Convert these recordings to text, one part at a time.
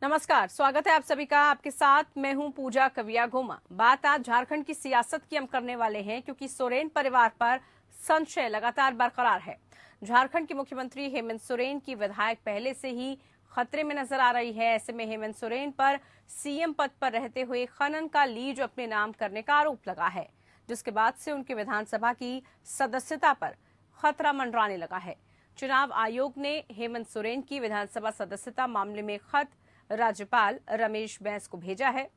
नमस्कार, स्वागत है आप सभी का। आपके साथ मैं हूं पूजा कविया घोमा। बात आज झारखंड की सियासत की हम करने वाले हैं, क्योंकि सोरेन परिवार पर संशय लगातार बरकरार है। झारखंड के मुख्यमंत्री हेमंत सोरेन की विधायक पहले से ही खतरे में नजर आ रही है। ऐसे में हेमंत सोरेन पर सीएम पद पर रहते हुए खनन का लीज अपने नाम करने का आरोप लगा है, जिसके बाद से उनकी विधानसभा की सदस्यता पर खतरा मंडराने लगा है। चुनाव आयोग ने हेमंत सोरेन की विधानसभा सदस्यता मामले में खत राज्यपाल रमेश बैस को भेजा है,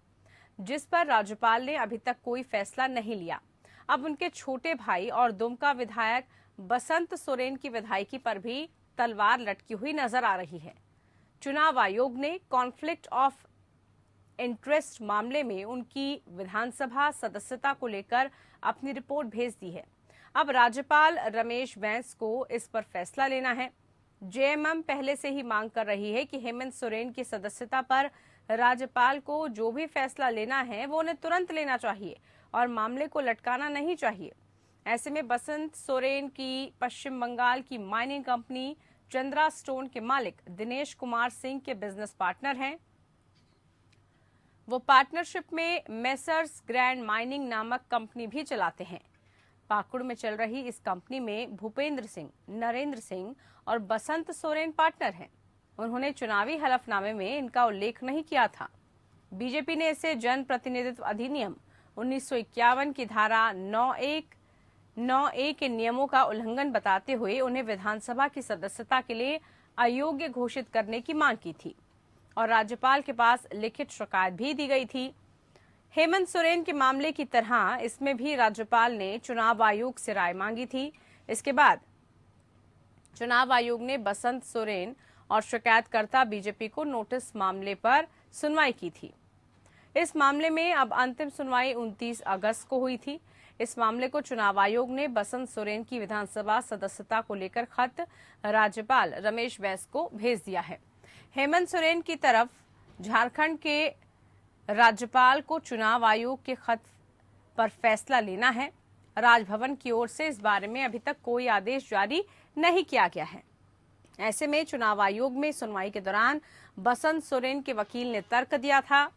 जिस पर राज्यपाल ने अभी तक कोई फैसला नहीं लिया। अब उनके छोटे भाई और दुमका विधायक बसंत सोरेन की विधायकी पर भी तलवार लटकी हुई नजर आ रही है। चुनाव आयोग ने कॉन्फ्लिक्ट ऑफ इंटरेस्ट मामले में उनकी विधानसभा सदस्यता को लेकर अपनी रिपोर्ट भेज दी है। अब राज्यपाल रमेश बैस को इस पर फैसला लेना है। जेएमएम पहले से ही मांग कर रही है कि हेमंत सोरेन की सदस्यता पर राज्यपाल को जो भी फैसला लेना है वो उन्हें तुरंत लेना चाहिए और मामले को लटकाना नहीं चाहिए। ऐसे में बसंत सोरेन की पश्चिम बंगाल की माइनिंग कंपनी चंद्रा स्टोन के मालिक दिनेश कुमार सिंह के बिजनेस पार्टनर हैं। वो पार्टनरशिप में मेसर्स ग्रैंड माइनिंग नामक कंपनी भी चलाते हैं। पाकुड़ में चल रही इस कंपनी में भूपेंद्र सिंह, नरेंद्र सिंह और बसंत सोरेन पार्टनर हैं। उन्होंने चुनावी हलफनामे में इनका उल्लेख नहीं किया था। बीजेपी ने इसे जन प्रतिनिधित्व अधिनियम 1951 की धारा 9(1)(9)(a) के नियमों का उल्लंघन बताते हुए उन्हें विधानसभा की सदस्यता के लिए अयोग्य घोषित करने की मांग की थी और राज्यपाल के पास लिखित शिकायत भी दी गई थी। हेमंत सोरेन के मामले की तरह इसमें भी राज्यपाल ने चुनाव आयोग से राय मांगी थी। इसके बाद चुनाव आयोग ने बसंत सोरेन और शिकायतकर्ता बीजेपी को नोटिस मामले पर सुनवाई की थी। इस मामले में अब अंतिम सुनवाई 29 अगस्त को हुई थी। इस मामले को चुनाव आयोग ने बसंत सोरेन की विधानसभा सदस्यता को लेकर खत राज्यपाल रमेश बैस को भेज दिया है। हेमंत सोरेन की तरफ झारखंड के राज्यपाल को चुनाव आयोग के खत पर फैसला लेना है। राजभवन की ओर से इस बारे में अभी तक कोई आदेश जारी नहीं किया गया है। ऐसे में चुनाव आयोग में सुनवाई के दौरान बसंत सोरेन के वकील ने तर्क दिया था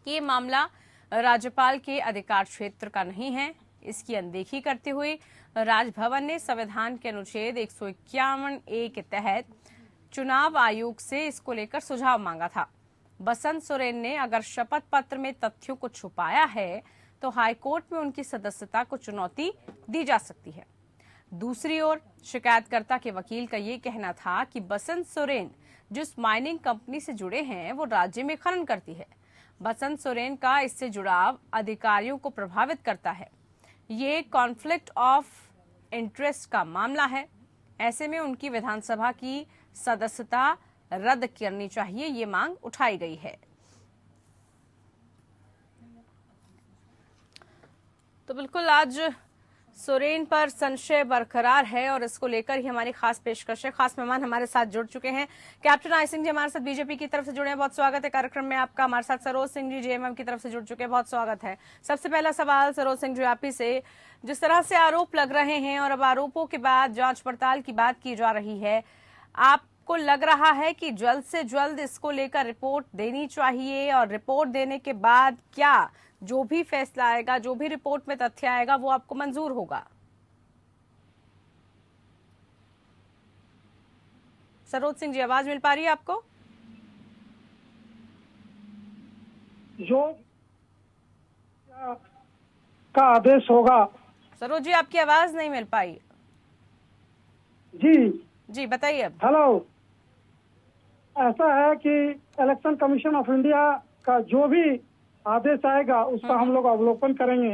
कि ये मामला राज्यपाल के अधिकार क्षेत्र का नहीं है। इसकी अनदेखी करते हुए राजभवन ने संविधान के अनुच्छेद 151(a) के तहत चुनाव आयोग से इसको लेकर सुझाव मांगा था। बसंत सोरेन ने अगर शपथ पत्र में तथ्यों को छुपाया है तो हाईकोर्ट में उनकी सदस्यता को चुनौती दी जा सकती है। दूसरी ओर शिकायतकर्ता के वकील का ये कहना था कि बसंत सोरेन जिस माइनिंग कंपनी से जुड़े हैं वो राज्य में खनन करती है। बसंत सोरेन का इससे जुड़ाव अधिकारियों को प्रभावित करता है। ये कॉन्फ्लिक्ट ऑफ इंटरेस्ट का मामला है। ऐसे में उनकी विधानसभा की सदस्यता रद्द करनी चाहिए, ये मांग उठाई गई है। तो बिल्कुल आज सोरेन पर संशय बरकरार है और इसको लेकर ही हमारी खास पेशकश है। खास मेहमान हमारे साथ जुड़ चुके हैं। कैप्टन आई सिंह जी हमारे साथ बीजेपी की तरफ से जुड़े हैं, बहुत स्वागत है कार्यक्रम में आपका। हमारे साथ सरोज सिंह जी जेएमएम की तरफ से जुड़ चुके हैं, बहुत स्वागत है। सबसे पहला सवाल सरोज सिंह जी आप ही से, जिस तरह से आरोप लग रहे हैं और अब आरोपों के बाद जांच पड़ताल की बात की जा रही है, आपको लग रहा है कि जल्द से जल्द इसको लेकर रिपोर्ट देनी चाहिए और रिपोर्ट देने के बाद क्या जो भी फैसला आएगा, जो भी रिपोर्ट में तथ्य आएगा वो आपको मंजूर होगा? सरोज सिंह जी आवाज मिल पा रही है आपको? जो का आदेश होगा। सरोज जी आपकी आवाज नहीं मिल पाई। जी बताइए अब। हेलो, ऐसा है कि इलेक्शन कमीशन ऑफ इंडिया का जो भी आदेश आएगा उसका हम लोग अवलोकन करेंगे,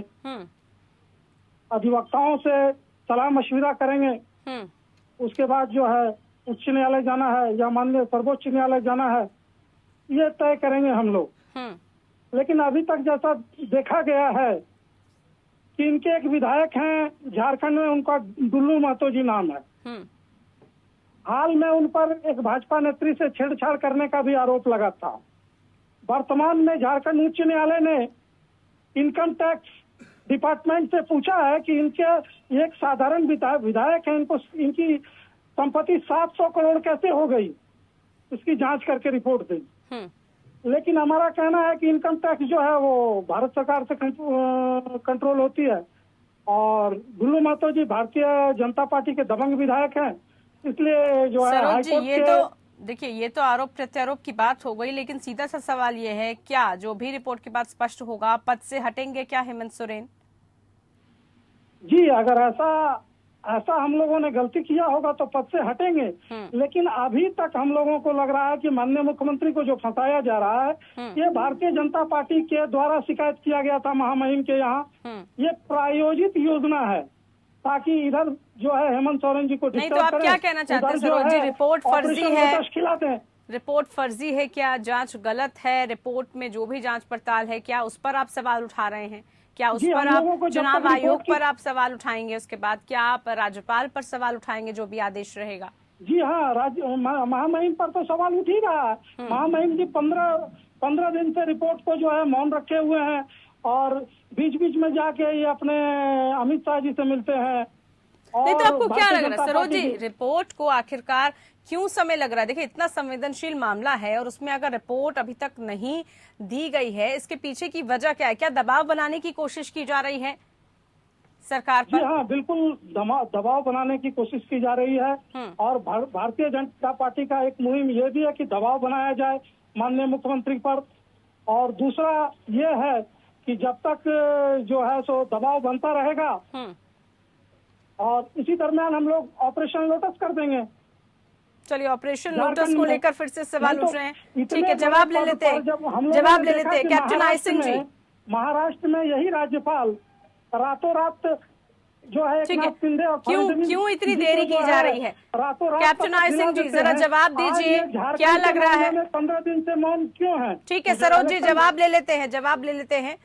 अधिवक्ताओं से सलाह मशविरा करेंगे। उसके बाद जो है उच्च न्यायालय जाना है या माननीय सर्वोच्च न्यायालय जाना है, ये तय करेंगे हम लोग। लेकिन अभी तक जैसा देखा गया है कि इनके एक विधायक हैं झारखंड में, उनका दुल्लू महतो जी नाम है। हाल में उन पर एक भाजपा नेत्री से छेड़छाड़ करने का भी आरोप लगा था। वर्तमान में झारखंड उच्च न्यायालय ने इनकम टैक्स डिपार्टमेंट से पूछा है कि इनके एक साधारण विधायक हैं, इनको इनकी संपत्ति 700 करोड़ कैसे हो गई, इसकी जांच करके रिपोर्ट दें। लेकिन हमारा कहना है कि इनकम टैक्स जो है वो भारत सरकार से कंट्रोल होती है, और गुल्लू महतो जी भारतीय जनता पार्टी के दबंग विधायक हैं, इसलिए जो है सरोज जी, हाईकोर्ट ये के तो देखिए, ये तो आरोप प्रत्यारोप की बात हो गई, लेकिन सीधा सा सवाल ये है, क्या जो भी रिपोर्ट के बाद स्पष्ट होगा पद से हटेंगे क्या हेमंत सोरेन? जी, अगर ऐसा हम लोगों ने गलती किया होगा तो पद से हटेंगे, लेकिन अभी तक हम लोगों को लग रहा है कि माननीय मुख्यमंत्री को जो फंसाया जा रहा है, ये भारतीय जनता पार्टी के द्वारा शिकायत किया गया था महामहिम के यहाँ, ये प्रायोजित योजना है ताकि इधर जो है हेमंत सोरेन जी को नहीं, तो आप क्या कहना चाहते हैं सरोज जी? रिपोर्ट फर्जी है, खिलाते हैं। रिपोर्ट फर्जी है क्या? जांच गलत है? रिपोर्ट में जो भी जांच पड़ताल है, क्या उस पर आप सवाल उठा रहे हैं? क्या उस पर आप चुनाव आयोग पर आप सवाल उठाएंगे? उसके बाद क्या आप राज्यपाल पर सवाल उठाएंगे जो भी आदेश रहेगा? जी हाँ, महामहिम पर तो सवाल उठ ही रहा है। महामहिम जी 15 दिन से रिपोर्ट को जो है मौन रखे हुए हैं, और बीच बीच में जाके ये अपने अमित शाह जी से मिलते हैं। नहीं, तो आपको क्या लग रहा है सरोज जी, रिपोर्ट को आखिरकार क्यों समय लग रहा है? देखिए, इतना संवेदनशील मामला है और उसमें अगर रिपोर्ट अभी तक नहीं दी गई है, इसके पीछे की वजह क्या है? क्या दबाव बनाने की कोशिश की जा रही है सरकार पर? जी हाँ, बिल्कुल दबाव बनाने की कोशिश की जा रही है, और भारतीय जनता पार्टी का एक मुहिम ये भी है कि दबाव बनाया जाए माननीय मुख्यमंत्री पर। और दूसरा ये है कि जब तक जो है सो दबाव बनता रहेगा, और इसी दरमियान हम लोग ऑपरेशन लोटस कर देंगे। चलिए, ऑपरेशन लोटस को लेकर फिर से सवाल उठ रहे हैं। ठीक है, जवाब ले लेते हैं, कैप्टन आई सिंह जी। महाराष्ट्र में यही राज्यपाल रातों रात जो है क्यों इतनी देरी की जा रही है? कैप्टन आई सिंह जी, जरा जवाब दीजिए, क्या लग रहा है? 15 दिन से मौन क्यों है? ठीक है सरोज जी, जवाब ले लेते हैं।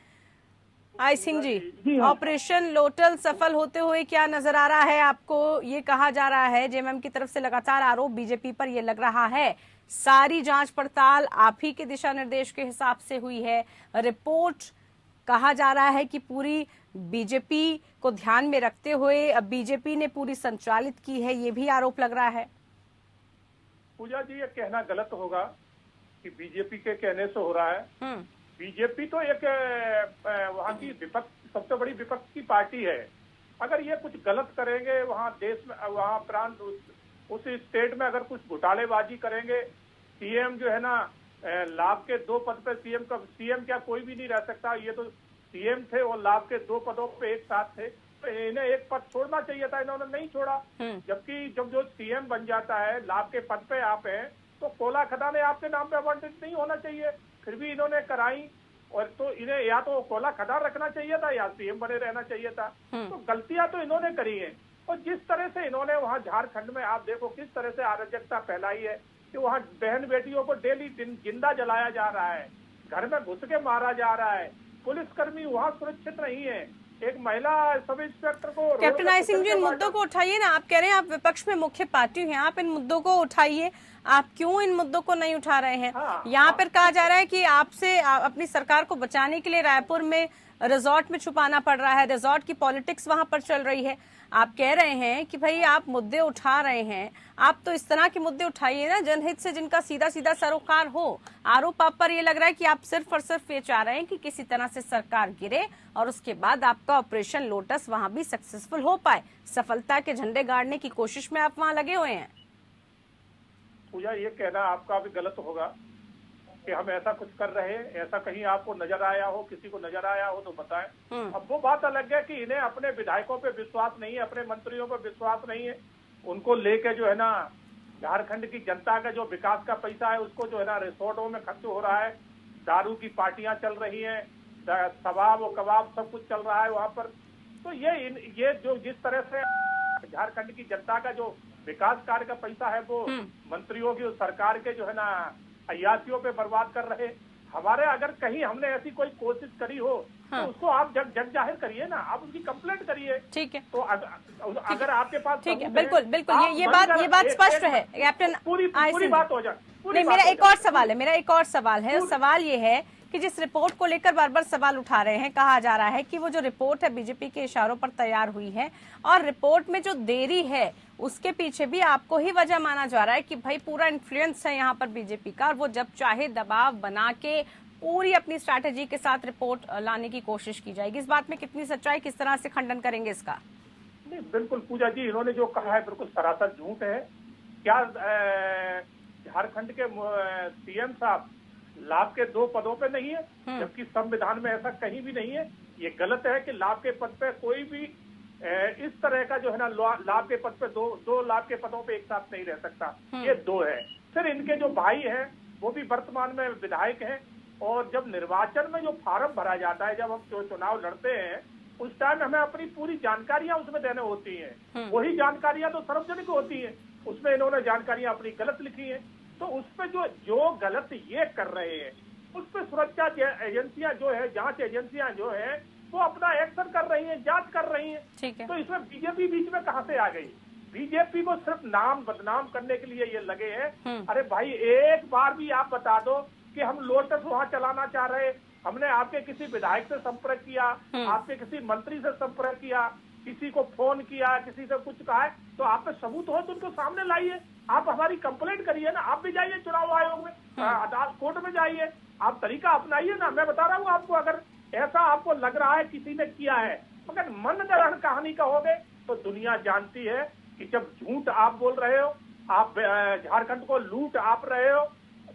आई सिंह जी, ऑपरेशन लोटस सफल होते हुए क्या नजर आ रहा है आपको? ये कहा जा रहा है, जेएमएम की तरफ से लगातार आरोप बीजेपी पर ये लग रहा है, सारी जांच पड़ताल आप ही के दिशा निर्देश के हिसाब से हुई है। रिपोर्ट कहा जा रहा है कि पूरी बीजेपी को ध्यान में रखते हुए अब बीजेपी ने पूरी संचालित की है, ये भी आरोप लग रहा है। पूजा जी, ये कहना गलत होगा कि बीजेपी के कहने से हो रहा है। बीजेपी तो एक वहाँ की विपक्ष, सबसे बड़ी विपक्ष की पार्टी है। अगर ये कुछ गलत करेंगे वहाँ देश में, वहाँ प्रांत, उस स्टेट में अगर कुछ घोटालेबाजी करेंगे, सीएम जो है ना, लाभ के 2 पद पे सीएम क्या कोई भी नहीं रह सकता। ये तो सीएम थे और लाभ के 2 पदों पे एक साथ थे, तो इन्हें एक पद छोड़ना चाहिए था, इन्होंने नहीं छोड़ा। जबकि जब जो सीएम बन जाता है, लाभ के पद पे आप हैं, तो कोला खदानें आपके नाम पे आवंटित नहीं होना चाहिए, फिर भी इन्होंने कराई। और तो इन्हें या तो कोला खदान रखना चाहिए था या सीएम बने रहना चाहिए था। तो गलतियां तो इन्होंने करी हैं। और जिस तरह से इन्होंने वहां झारखंड में आप देखो किस तरह से अराजकता फैलाई है कि वहां बहन बेटियों को डेली जिंदा जलाया जा रहा है, घर में घुस के मारा जा रहा है, पुलिसकर्मी वहां सुरक्षित नहीं है। एक महिला सब इंस्पेक्टर को, कैप्टन आई सिंह जी, इन मुद्दों को उठाइए ना। आप कह रहे हैं आप विपक्ष में मुख्य पार्टी हैं, आप इन मुद्दों को उठाइए। आप क्यों इन मुद्दों को नहीं उठा रहे हैं? यहाँ पर कहा जा रहा है कि आपसे अपनी सरकार को बचाने के लिए रायपुर में रिजॉर्ट में छुपाना पड़ रहा है, रिजॉर्ट की पॉलिटिक्स वहां पर चल रही है। आप कह रहे हैं कि भाई आप मुद्दे उठा रहे हैं, आप तो इस तरह के मुद्दे उठाइए ना जनहित से, जिनका सीधा सीधा सरोकार हो। आरोप आप पर ये लग रहा है कि आप सिर्फ और सिर्फ ये चाह रहे हैं कि किसी तरह से सरकार गिरे और उसके बाद आपका ऑपरेशन लोटस वहां भी सक्सेसफुल हो पाए। सफलता के झंडे गाड़ने की कोशिश में आप वहां लगे हुए हैं। पूजा, ये कहना आपका भी गलत होगा कि हम ऐसा कुछ कर रहे हैं। ऐसा कहीं आपको नजर आया हो, किसी को नजर आया हो तो बताएं। अब वो बात अलग है कि इन्हें अपने विधायकों पे विश्वास नहीं है, अपने मंत्रियों पे विश्वास नहीं है। उनको लेके जो है ना, झारखंड की जनता का जो विकास का पैसा है उसको जो है ना रिसोर्टों में खर्च हो रहा है, दारू की पार्टियां चल रही हैं, शबाब और कबाब सब कुछ चल रहा है वहां पर। तो ये जो जिस तरह से झारखंड की जनता का जो विकास कार्य का पैसा है वो मंत्रियों की, सरकार के जो है ना अयासियों पे बर्बाद कर रहे। हमारे अगर कहीं हमने ऐसी कोई कोशिश करी हो तो उसको आप जग जाहिर करिए ना, आप उसकी कंप्लेंट करिए। ठीक है, तो अगर आपके पास ठीक है, बिल्कुल बिल्कुल, ये बात स्पष्ट है कैप्टन। पूरी बात हो जाए। नहीं, मेरा एक और सवाल है। सवाल ये है कि जिस रिपोर्ट को लेकर बार बार सवाल उठा रहे हैं, कहा जा रहा है कि वो जो रिपोर्ट है बीजेपी के इशारों पर तैयार हुई है, और रिपोर्ट में जो देरी है उसके पीछे भी आपको ही वजह माना जा रहा है कि भाई पूरा इन्फ्लुएंस है यहाँ पर बीजेपी का, और वो जब चाहे दबाव बना के पूरी अपनी स्ट्रैटेजी के साथ रिपोर्ट लाने की कोशिश की जाएगी। इस बात में कितनी सच्चाई, किस तरह से खंडन करेंगे इसका? नहीं, बिल्कुल पूजा जी, इन्होंने जो कहा है बिल्कुल सरासर झूठ है। क्या झारखंड के सीएम साहब लाभ के 2 पदों पे नहीं है, जबकि संविधान में ऐसा कहीं भी नहीं है। ये गलत है कि लाभ के पद पे कोई भी इस तरह का जो है ना लाभ के पद पे दो लाभ के पदों पे एक साथ नहीं रह सकता। ये 2 है। फिर इनके जो भाई हैं वो भी वर्तमान में विधायक हैं, और जब निर्वाचन में जो फार्म भरा जाता है, जब हम चुनाव लड़ते हैं, उस टाइम हमें अपनी पूरी जानकारियां उसमें देने होती हैं। वही जानकारियां तो सार्वजनिक होती हैं। उसमें इन्होंने जानकारियां अपनी गलत लिखी हैं, तो उस पर जो गलत ये कर रहे हैं उस पर सुरक्षा एजेंसियां जो है, जांच एजेंसियां जो है, वो अपना एक्शन कर रही हैं, जांच कर रही हैं। ठीक है। तो इसमें बीजेपी बीच में कहां से आ गई? बीजेपी को सिर्फ नाम बदनाम करने के लिए ये लगे हैं। अरे भाई, एक बार भी आप बता दो कि हम लोटस वहां चलाना चाह रहे, हमने आपके किसी विधायक से संपर्क किया, आपके किसी मंत्री से संपर्क किया, किसी को फोन किया, किसी से कुछ कहा है, तो आप पे सबूत हो तो उनको सामने लाइए। आप हमारी कंप्लेंट करिए ना, आप भी जाइए चुनाव आयोग में, अदालत कोर्ट में जाइए, आप तरीका अपनाइए ना। मैं बता रहा हूँ आपको, अगर ऐसा आपको लग रहा है किसी ने किया है, मगर मन गढ़ंत कहानी कहोगे तो दुनिया जानती है कि जब झूठ आप बोल रहे हो, आप झारखंड को लूट आप रहे हो,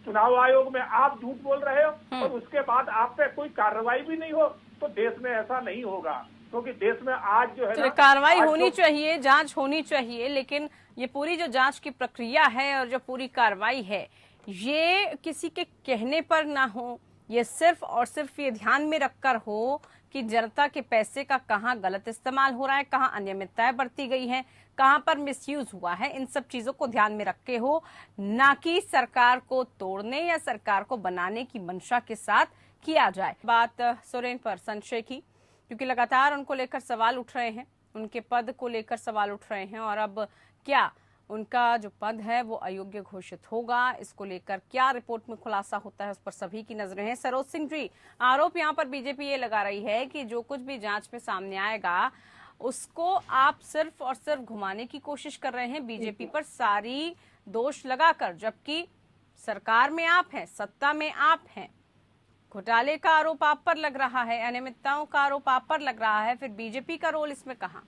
चुनाव आयोग में आप झूठ बोल रहे हो, और उसके बाद आप पे कोई कार्रवाई भी नहीं हो, तो देश में ऐसा नहीं होगा। क्योंकि देश में आज जो है ना, कार्रवाई होनी चाहिए, जांच होनी चाहिए, लेकिन ये पूरी जो जांच की प्रक्रिया है और जो पूरी कार्रवाई है, ये किसी के कहने पर ना हो, ये सिर्फ और सिर्फ ये ध्यान में रखकर हो कि जनता के पैसे का कहाँ गलत इस्तेमाल हो रहा है, कहाँ अनियमितताएं बरती गई हैं, कहाँ पर मिसयूज हुआ है, इन सब चीजों को ध्यान में रख के हो, ना कि सरकार को तोड़ने या सरकार को बनाने की मंशा के साथ किया जाए। बात सोरेन पर संशय की, क्योंकि लगातार उनको लेकर सवाल उठ रहे हैं, उनके पद को लेकर सवाल उठ रहे हैं, और अब क्या उनका जो पद है वो अयोग्य घोषित होगा, इसको लेकर क्या रिपोर्ट में खुलासा होता है, उस पर सभी की नजरें हैं। सरोज सिंह जी, आरोप यहाँ पर बीजेपी ये लगा रही है कि जो कुछ भी जांच में सामने आएगा उसको आप सिर्फ और सिर्फ घुमाने की कोशिश कर रहे हैं, बीजेपी पर सारी दोष लगाकर, जबकि सरकार में आप हैं, सत्ता में आप हैं। घोटाले का आरोप आप पर लग रहा है, अनियमितताओं का आरोप आप पर लग रहा है, फिर बीजेपी का रोल इसमें कहाँ?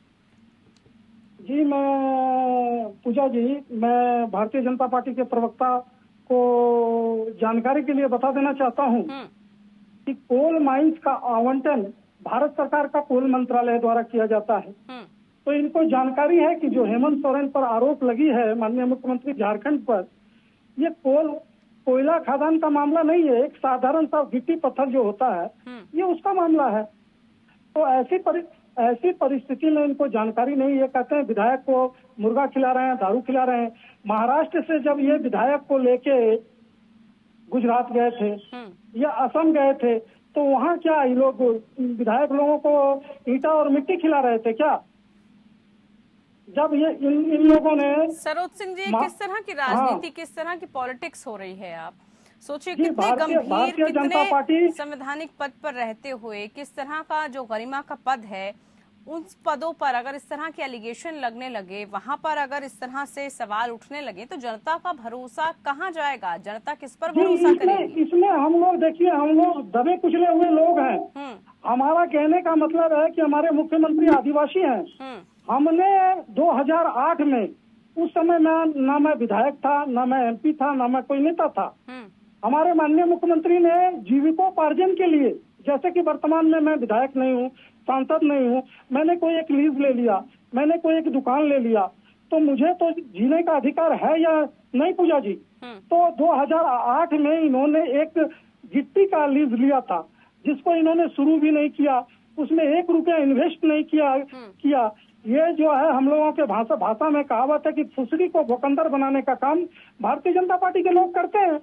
जी, मैं पूजा जी, मैं भारतीय जनता पार्टी के प्रवक्ता को जानकारी के लिए बता देना चाहता हूं कि कोल माइंस का आवंटन भारत सरकार का कोल मंत्रालय द्वारा किया जाता है। तो इनको जानकारी है कि जो हेमंत सोरेन पर आरोप लगी है माननीय मुख्यमंत्री झारखंड पर, ये कोयला खदान का मामला नहीं है, एक साधारण सा गिट्टी पत्थर जो होता है ये उसका मामला है। तो ऐसी परिस्थिति में इनको जानकारी नहीं। ये कहते हैं विधायक को मुर्गा खिला रहे हैं, दारू खिला रहे हैं। महाराष्ट्र से जब ये विधायक को लेके गुजरात गए थे या असम गए थे, तो वहाँ क्या ये लोग विधायक लोगों को ईंटा और मिट्टी खिला रहे थे क्या? जब ये इन लोगों ने सरोज सिंह जी, किस तरह की राजनीति, किस तरह की पॉलिटिक्स हो रही है? आप सोचिए, कितने गंभीर, कितने संवैधानिक पद पर रहते हुए किस तरह का जो गरिमा का पद है, उन पदों पर अगर इस तरह के एलिगेशन लगने लगे, वहां पर अगर इस तरह से सवाल उठने लगे, तो जनता का भरोसा कहाँ जाएगा? जनता किस पर भरोसा करेगी? इसमें हम लोग देखिए, हम लोग दबे कुचले हुए लोग हैं। हमारा कहने का मतलब है कि हमारे मुख्यमंत्री आदिवासी हैं। हमने 2008 में, उस समय ना मैं विधायक था, ना मैं एमपी था, ना मैं कोई नेता था। हमारे माननीय मुख्यमंत्री ने जीविकोपार्जन के लिए, जैसे कि वर्तमान में मैं विधायक नहीं हूँ, सांसद नहीं हूँ, मैंने कोई एक लीज ले लिया, मैंने कोई एक दुकान ले लिया, तो मुझे तो जीने का अधिकार है या नहीं पूजा जी? तो 2008 में इन्होंने एक गिट्टी का लीज लिया था, जिसको इन्होंने शुरू भी नहीं किया, उसमें 1 रुपया इन्वेस्ट नहीं किया। ये जो है हम लोगों के भाषा में कहावत है कि फुसड़ी को भोकंदर बनाने का काम भारतीय जनता पार्टी के लोग करते हैं।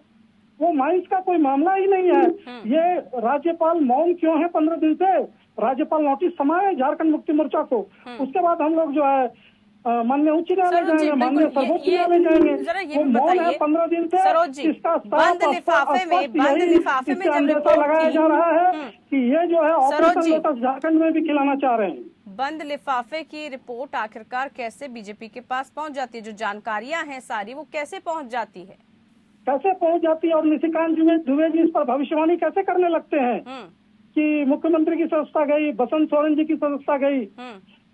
वो माइंस का कोई मामला ही नहीं है। ये राज्यपाल मौन क्यों है 15 दिन से? राज्यपाल नोटिस समाये झारखंड मुक्ति मोर्चा को, उसके बाद हम लोग जो है माननीय उच्च न्यायालय जाएंगे, माननीय सर्वोच्च न्यायालय जाएंगे। वो मौन है 15 दिन से। इसका बंद लिफाफे में अंदेशा लगाया जा रहा है कि ये जो है ऑपरेशन लोटस झारखंड में भी खिलाना चाह रहे हैं। बंद लिफाफे की रिपोर्ट आखिरकार कैसे बीजेपी के पास पहुंच जाती है? जो जानकारियां हैं सारी वो कैसे पहुंच जाती है? कैसे पहुंच जाती है और निशिकांत दुबे जी इस पर भविष्यवाणी कैसे करने लगते हैं कि मुख्यमंत्री की सदस्यता गई, बसंत सोरेन जी की सदस्यता गई।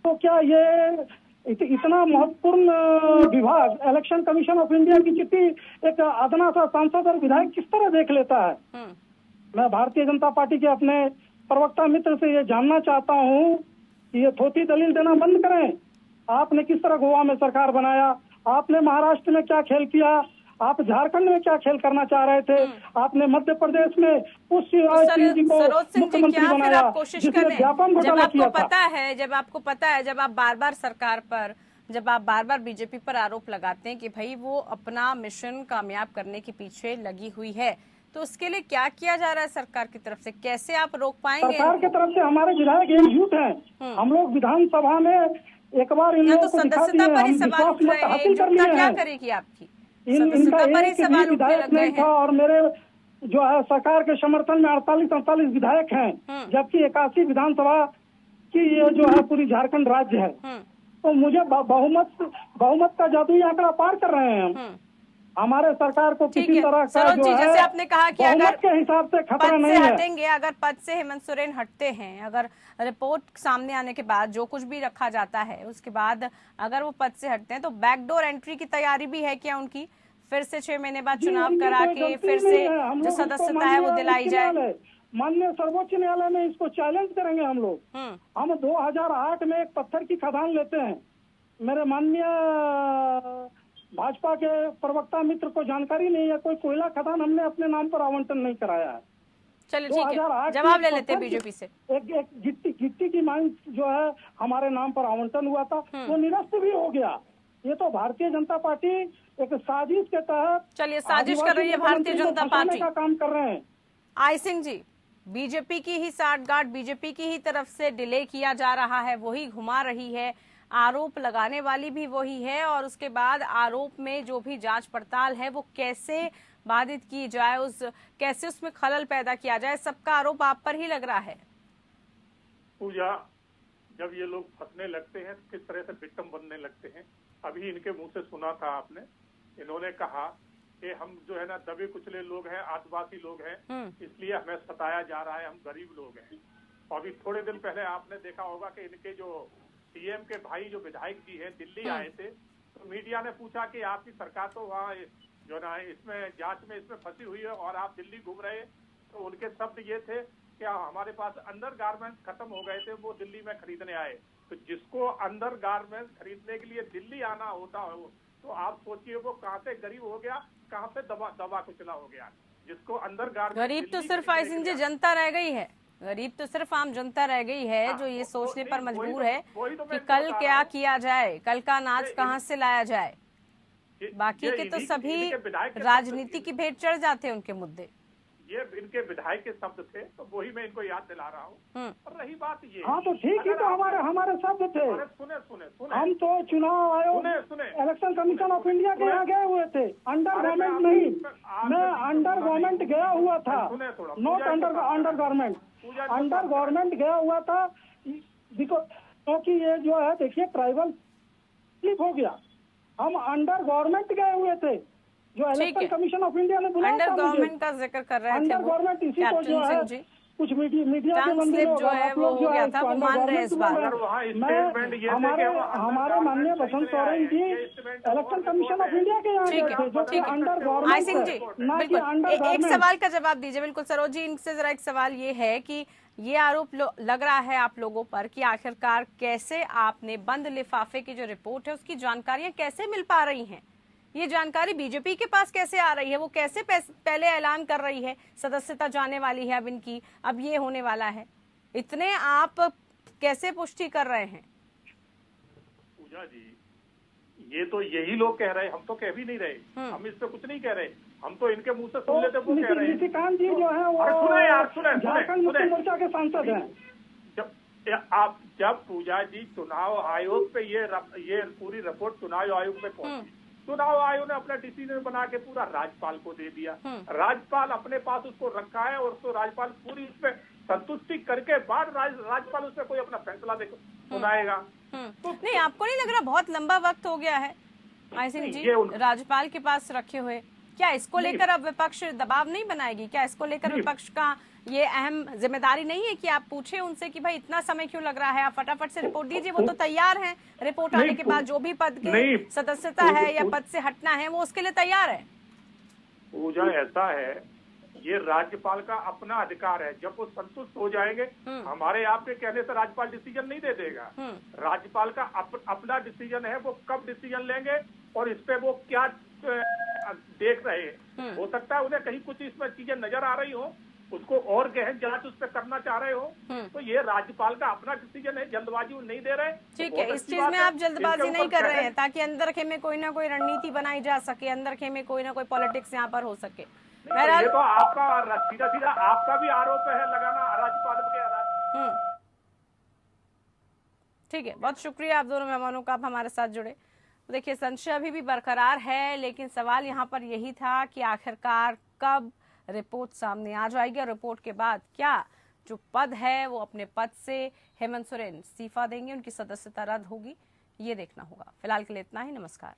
तो क्या ये इतना महत्वपूर्ण विभाग इलेक्शन कमीशन ऑफ इंडिया की चिट्ठी एक अदना सा सांसद और विधायक किस तरह देख लेता है? मैं भारतीय जनता पार्टी के अपने प्रवक्ता मित्र से ये जानना चाहता हूँ कि ये थोथी दलील देना बंद करें। आपने किस तरह गोवा में सरकार बनाया, आपने महाराष्ट्र में क्या खेल किया, आप झारखंड में क्या खेल करना चाह रहे थे, आपने मध्य प्रदेश में उस शिवराज जी को मुख्यमंत्री बनाया जिसने व्यापम घोटाला किया था। जब आपको पता है, जब आप बार बार बीजेपी पर आरोप लगाते हैं कि भाई वो अपना मिशन कामयाब करने के पीछे लगी हुई है, तो उसके लिए क्या किया जा रहा है सरकार की तरफ से? कैसे आप रोक पाएंगे? सरकार की तरफ से हमारे विधायक एकजुट हैं। हम लोग विधानसभा में एक बार इन लोगों को सदस्यता पर ही सवाल उठ रहे हैं, एकजुटता क्या करेगी आपकी? इनका एक भी विधायक नहीं था और मेरे जो है सरकार के समर्थन में 48 विधायक हैं, जबकि 81 विधानसभा की ये जो है पूरी झारखंड राज्य है। तो मुझे बहुमत का जादुई आंकड़ा पार कर रहे हैं हम। हमारे सरकार को किसी तरह का जो है जैसे आपने कहा कि अगर के हिसाब से खतरा नहीं है, हटेंगे, अगर पद से हेमंत सोरेन हटते हैं, अगर रिपोर्ट सामने आने के बाद जो कुछ भी रखा जाता है उसके बाद अगर वो पद से हटते हैं तो बैकडोर एंट्री की तैयारी भी है क्या उनकी? फिर से 6 महीने बाद चुनाव करा के फिर से जो सदस्यता है वो दिलाई जाए? माननीय सर्वोच्च न्यायालय में इसको चैलेंज करेंगे हम लोग। हम 2008 में एक पत्थर की खदान लेते हैं। मेरे माननीय भाजपा के प्रवक्ता मित्र को जानकारी नहीं है, कोई कोयला खदान हमने अपने नाम पर आवंटन नहीं कराया है। चलिए ठीक है, जवाब ले लेते हैं बीजेपी से। एक गिट्टी की मांग जो है हमारे नाम पर आवंटन हुआ था, वो निरस्त भी हो गया। ये तो भारतीय जनता पार्टी एक साजिश के तहत, चलिए साजिश कर रही है भारतीय जनता पार्टी का काम कर रहे हैं। आई सिंह जी, बीजेपी की ही साठगांठ, बीजेपी की ही तरफ से डिले किया जा रहा है, वही घुमा रही है, आरोप लगाने वाली भी वही है, और उसके बाद आरोप में जो भी जांच पड़ताल है वो कैसे बाधित की जाए, कैसे उसमें खलल पैदा किया जाए, सबका आरोप आप पर ही लग रहा है। पूजा, जब ये लोग फंसने लगते हैं किस तरह से विक्टिम बनने लगते हैं। अभी इनके मुंह से सुना था आपने, इन्होंने कहा कि हम जो है ना दबे कुचले लोग हैं, आदिवासी लोग हैं, इसलिए हमें सताया जा रहा है, हम गरीब लोग हैं। और अभी थोड़े दिन पहले आपने देखा होगा कि इनके जो सीएम के भाई जो विधायक जी हैं दिल्ली आए थे, तो मीडिया ने पूछा कि आपकी सरकार तो वहाँ जो ना इसमें जांच में इसमें फंसी हुई है और आप दिल्ली घूम रहे हैं। तो उनके शब्द ये थे कि हमारे पास अंडर गारमेंट खत्म हो गए थे, वो दिल्ली में खरीदने आए। तो जिसको अंडर गारमेंट खरीदने के लिए दिल्ली आना होता हो, तो आप सोचिए वो कहाँ से गरीब हो गया, कहाँ से दबा कुचला हो गया। जिसको अंडर गारमेंट, गरीब तो सिर्फ आई सिंह जी जनता रह गई है, गरीब तो सिर्फ आम जनता रह गई है जो ये सोचने पर मजबूर है कि कल क्या किया जाए, कल का अनाज कहाँ से लाया जाए। बाकी के तो सभी राजनीति की भेंट चढ़ जाते हैं उनके मुद्दे। ये इनके विधायक के शब्द थे, तो वही मैं इनको याद दिला रहा हूँ। और रही बात ये, हाँ तो ठीक है, तो हमारे शब्द थे। सुने हम तो चुनाव आयोग, इलेक्शन कमीशन ऑफ इंडिया के यहाँ गए हुए थे, अंडर गवर्नमेंट नहीं। मैं अंडर गवर्नमेंट गया हुआ था, not under government, under government गया हुआ था। क्योंकि ये जो है देखिए ट्राइबल स्लिप हो गया, हम अंडर गवर्नमेंट गए हुए थे, जो इलेक्शन कमीशन ऑफ इंडिया ने बुलाया था। अंडर गवर्नमेंट का जिक्र कर रहे थे अंडर गवर्नमेंट, इसी को जो है कुछ मीडिया के बंदे जो है वो हो गया था, वो मान रहे हैं इस बार। हमारे माननीय Basant Soren ji election commission of India के यहाँ गए थे, जो कि अंडर गवर्नमेंट। आई सिंह जी, बिल्कुल एक सवाल का जवाब दीजिए। बिल्कुल सरोज जी, इनसे जरा एक सवाल ये है कि ये आरोप लग रहा है आप लोगों पर कि आखिरकार कैसे आपने बंद लिफाफे की जो रिपोर्ट है उसकी जानकारियां कैसे मिल पा रही हैं? ये जानकारी बीजेपी के पास कैसे आ रही है? वो कैसे पहले ऐलान कर रही है सदस्यता जाने वाली है अब इनकी, अब ये होने वाला है, इतने आप कैसे पुष्टि कर रहे हैं? पूजा जी, ये तो यही लोग कह रहे हैं, हम तो कह भी नहीं रहे, हम इस पे कुछ नहीं कह रहे, हम तो इनके मुंह से सुन लेते वो कह रहे हैं। निशिकांत जी जो है वो झारखंड मुक्ति मोर्चा के सांसद हैं। जब पूजा जी चुनाव आयोग पे ये पूरी रिपोर्ट चुनाव आयोग पे पहुंची, चुनाव आयोग ने अपना डिसीजन बना के पूरा राज्यपाल को दे दिया। राज्यपाल अपने पास उसको रखा है और उसको राज्यपाल पूरी उस पर संतुष्टि करके बाद राज्यपाल उस पर कोई अपना फैसला सुनाएगा। नहीं, आपको नहीं लग रहा बहुत लंबा वक्त हो गया है आई सिंह जी राज्यपाल के पास रखे हुए? क्या इसको लेकर अब विपक्ष दबाव नहीं बनाएगी? क्या इसको लेकर विपक्ष का ये अहम जिम्मेदारी नहीं है कि आप पूछे उनसे कि भाई इतना समय क्यों लग रहा है, आप फटाफट से रिपोर्ट दीजिए? वो तो तैयार हैं, रिपोर्ट आने के बाद जो भी पद के सदस्यता है या पद से हटना है वो उसके लिए तैयार है। पूजा ऐसा है, ये राज्यपाल का अपना अधिकार है। जब वो संतुष्ट हो जाएंगे, हमारे आपके कहने से राज्यपाल डिसीजन नहीं दे देगा। राज्यपाल का अपना डिसीजन है, वो कब डिसीजन लेंगे और इस पे वो क्या देख रहे हैं। हो सकता है उन्हें कहीं कुछ इसमें चीजें नजर आ रही हो, उसको और गहन जांच उस पर करना चाह रहे हो, तो ये राज्यपाल का अपना डिसीजन है, जल्दबहजी वो नहीं दे रहे। ठीक है, इस चीज में आप जल्दबाजी नहीं कर रहे हैं ताकि अंदर खेमे कोई ना कोई रणनीति बनाई जा सके, अंदर खेमे कोई ना कोई पॉलिटिक्स यहाँ पर हो सके। ये तो आपका सीधा सीधा आपका भी आरोप है लगाना राज्यपाल के। ठीक है, बहुत शुक्रिया आप दोनों मेहमानों का, आप हमारे साथ जुड़े। देखिए, संशय अभी भी बरकरार है, लेकिन सवाल यहाँ पर यही था कि आखिरकार कब रिपोर्ट सामने आ जाएगी और रिपोर्ट के बाद क्या जो पद है वो अपने पद से हेमंत सोरेन इस्तीफा देंगे, उनकी सदस्यता रद्द होगी, ये देखना होगा। फिलहाल के लिए इतना ही, नमस्कार।